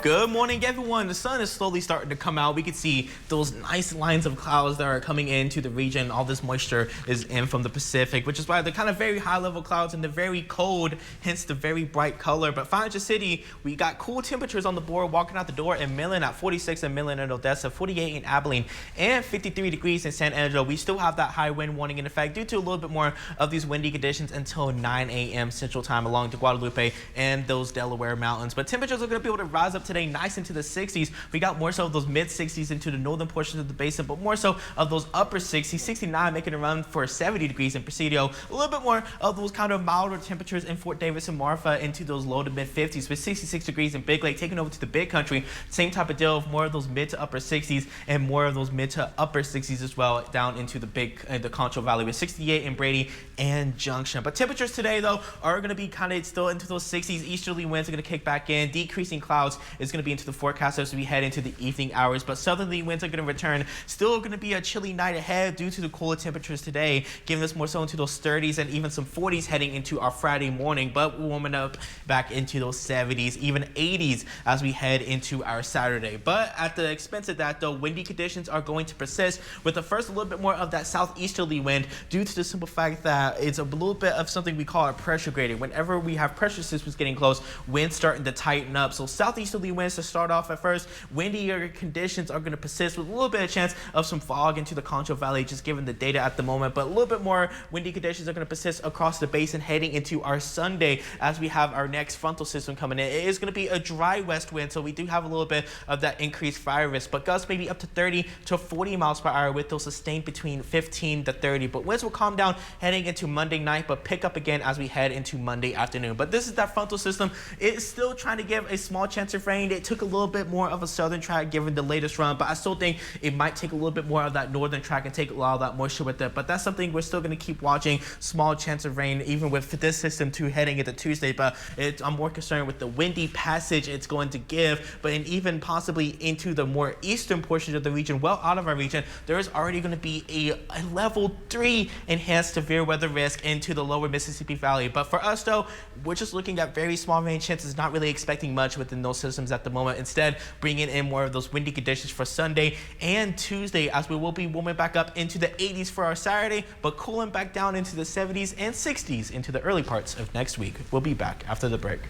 Good morning, everyone. The sun is slowly starting to come out. We can see those nice lines of clouds that are coming into the region. All this moisture is in from the Pacific, which is why they're kind of very high-level clouds and they're very cold, hence the very bright color. But Financial City, we got cool temperatures on the board walking out the door in Midland at 46 in Midland and Odessa, 48 in Abilene, and 53 degrees in San Angelo. We still have that high wind warning in effect due to a little bit more of these windy conditions until 9 a.m. Central Time along the Guadalupe and those Delaware mountains. But temperatures are going to be able to rise up today nice into the 60s. We got more so of those mid 60s into the northern portions of the basin, but more so of those upper 60s, 69 making a run for 70 degrees in Presidio. A little bit more of those kind of milder temperatures in Fort Davis and Marfa into those low to mid 50s with 66 degrees in Big Lake, taking over to the Big Country. Same type of deal, more of those mid to upper 60s and more of those mid to upper 60s as well down into the Concho Valley with 68 in Brady and Junction. But temperatures today though are going to be kind of still into those 60s. Easterly winds are going to kick back in. Decreasing clouds is going to be into the forecast as we head into the evening hours, but southerly winds are going to return. Still going to be a chilly night ahead due to the cooler temperatures today, giving us more so into those 30s and even some 40s heading into our Friday morning, but warming up back into those 70s, even 80s as we head into our Saturday. But at the expense of that though, windy conditions are going to persist with the first a little bit more of that southeasterly wind due to the simple fact that it's a little bit of something we call a pressure gradient. Whenever we have pressure systems getting close, winds starting to tighten up. So southeasterly winds to start off at first. Windier conditions are going to persist with a little bit of chance of some fog into the Concho Valley, just given the data at the moment. But a little bit more windy conditions are going to persist across the basin heading into our Sunday as we have our next frontal system coming in. It is going to be a dry west wind, so we do have a little bit of that increased fire risk, but gusts maybe up to 30 to 40 miles per hour with those sustained between 15 to 30. But winds will calm down heading into Monday night, but pick up again as we head into Monday afternoon. But this is that frontal system. It's still trying to give a small chance of rain. It took a little bit more of a southern track given the latest run, but I still think it might take a little bit more of that northern track and take a lot of that moisture with it. But that's something we're still going to keep watching. Small chance of rain even with this system too heading into Tuesday, but I'm more concerned with the windy passage it's going to give, but even possibly into the more eastern portions of the region, well out of our region, there is already going to be a level 3 enhanced severe weather risk into the lower Mississippi Valley. But for us though, we're just looking at very small rain chances, not really expecting much within those systems at the moment. Instead, bringing in more of those windy conditions for Sunday and Tuesday as we will be warming back up into the 80s for our Saturday, but cooling back down into the 70s and 60s into the early parts of next week. We'll be back after the break.